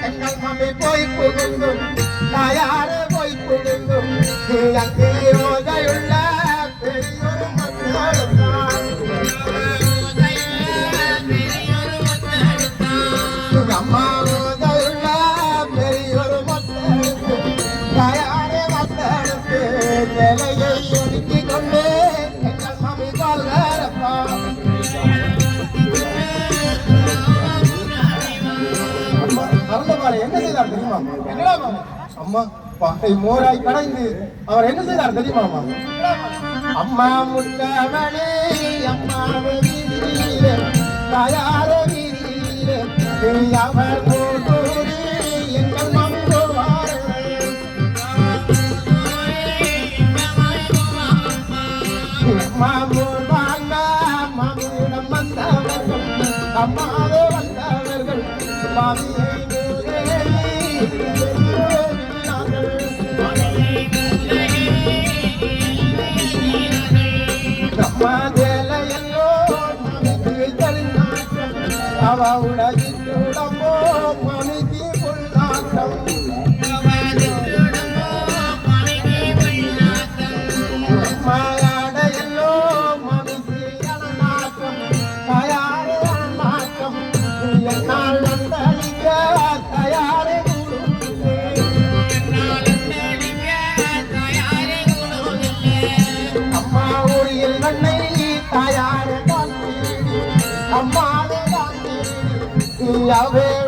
எங்கள் மம்மி போய் புகுந்தும் தாயாரே போய் புகுந்தும் அங்கே யோதையுள்ள பெரியோரு அம்மா யோதையுள்ள பெரியோரு மத்தெடுத்து தாயாரே மத்தெடுத்து நிலையை ஒதுக்கிக் கொண்டு எங்கள் மம்மி பால்காரப்பா என்ன செய்தார் தெரியுமா? அம்மா பாட்டை மோராய் கடைந்து அவர் என்ன செய்தார் தெரியுமா? அம்மா முட்டவனே அம்மா தாயார அவர் எங்கள் மாமியிடம் வந்தவர்கள் அம்மாவே வந்தவர்கள் மாமியை அவவுடம்போ மணிக்கு புல்லாட்டம் மாயாடையல்லோ மணிக்கு அலநாட்டம் தயாரே அலநாட்டம் என்னால் வந்தளிக்க தயாரே அம்மா ஊழியில் வண்ணை தாயாரே அம்மாவே Yahweh.